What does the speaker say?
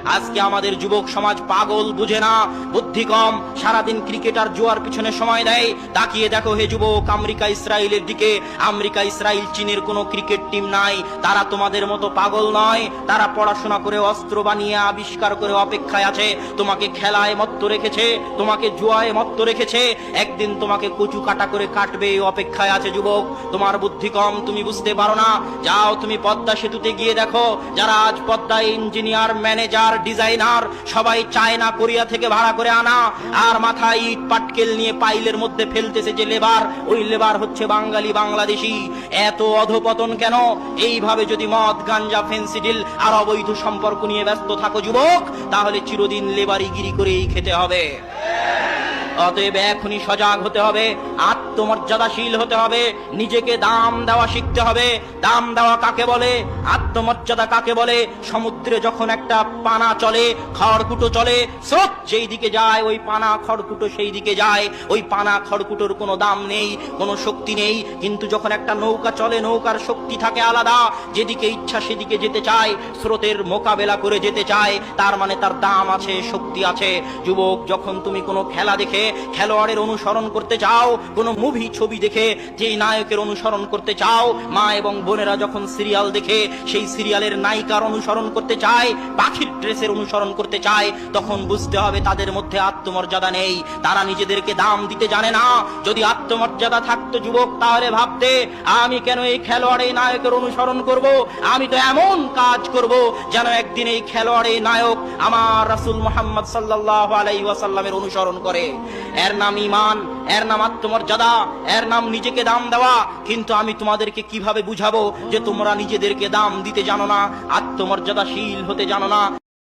আজকে আমাদের যুবক সমাজ পাগল, বুঝে না, বুদ্ধি কম, সারাদিন ক্রিকেটার জুয়ার পিছনে সময় দেয়। তাকিয়ে দেখো হে যুবক, আমেরিকা ইসরায়েলের দিকে। আমেরিকা ইসরায়েল চীনের কোনো ক্রিকেট টিম নাই। তারা তোমাদের মতো পাগল নয়। তারা পড়াশোনা করে, অস্ত্র বানিয়ে, আবিষ্কার করে অপেক্ষায় আছে। তোমাকে খেলায় মত্ত রেখেছে, তোমাকে জুয়ায় মত্ত রেখেছে। একদিন তোমাকে কচু কাটা করে কাটবে, অপেক্ষায় আছে যুবক। তোমার বুদ্ধি কম, তুমি বুঝতে পারো না। যাও তুমি পদ্মা সেতুতে গিয়ে দেখো, যারা আজ পদ্মায় ইঞ্জিনিয়ার, ম্যানেজার, ডিজাইনার, সবাই চায়না, কোরিয়া থেকে ভাড়া করে আনা। আর মাথায় ইট পাটকেল নিয়ে পাইলের মধ্যে ফেলতেছে যে লেবার, ওই লেবার হচ্ছে বাঙালি, বাংলাদেশি। এত অধপতন কেন? এইভাবে যদি মদ, গাঞ্জা, ফেন্সিডিল আর অবৈধ সম্পর্ক নিয়ে ব্যস্ত থাকো যুবক, তাহলে চিরদিন লেবারিগিরি করেই খেতে হবে। অতএব এখনই সজাগ হতে হবে, আত্মমর্যাদাশীল হতে হবে, নিজেকে দাম দেওয়া শিখতে হবে। দাম দেওয়া কাকে বলে? আত্মমর্যাদা কাকে বলে? সমুদ্রে যখন একটা পানা চলে, খড়কুটো চলে, স্রোত যেই দিকে যায় ওই পানা খড়কুটো সেই দিকে যায়। ওই পানা খড়কুটোর কোনো দাম নেই, কোনো শক্তি নেই। কিন্তু যখন একটা নৌকা চলে, নৌকার শক্তি থাকে আলাদা, যেদিকে ইচ্ছা সেদিকে যেতে চায়, স্রোতের মোকাবেলা করে যেতে চায়। তার মানে তার দাম আছে, শক্তি আছে। যুবক, যখন তুমি কোনো খেলা দেখে খেলোয়াড়ের অনুসরণ করতে চাও, কোন মুভি ছবি দেখে যেই নায়কের অনুসরণ করতে চাও, মা এবং বোনেরা যখন সিরিয়াল দেখে সেই সিরিয়ালের নায়িকার অনুসরণ করতে চায়, পাখির ড্রেসের অনুসরণ করতে চায়, তখন বুঝতে হবে তাদের মধ্যে আত্মমর্যাদা নেই। তারা নিজেদেরকে দাম দিতে জানে না। যদি আত্মমর্যাদা থাকতো যুবক, তাহলে ভাবতে, আমি কেন এই খেলোয়াড়, এই নায়কের অনুসরণ করব? আমি তো এমন কাজ করব যেন একদিন এই খেলোয়াড়, এই নায়ক আমার রাসূল মুহাম্মদ সাল্লাল্লাহু আলাইহি ওয়াসাল্লামের অনুসরণ করে। এর নাম ঈমান, এর নাম আত্মমর্যাদা, এর নাম নিজেকে দাম দেওয়া। কিন্তু আমি তোমাদেরকে কিভাবে বুঝাবো যে তোমরা নিজেদেরকে দাম দিতে জানো না, আত্মমর্যাদাশীল হতে জানো না?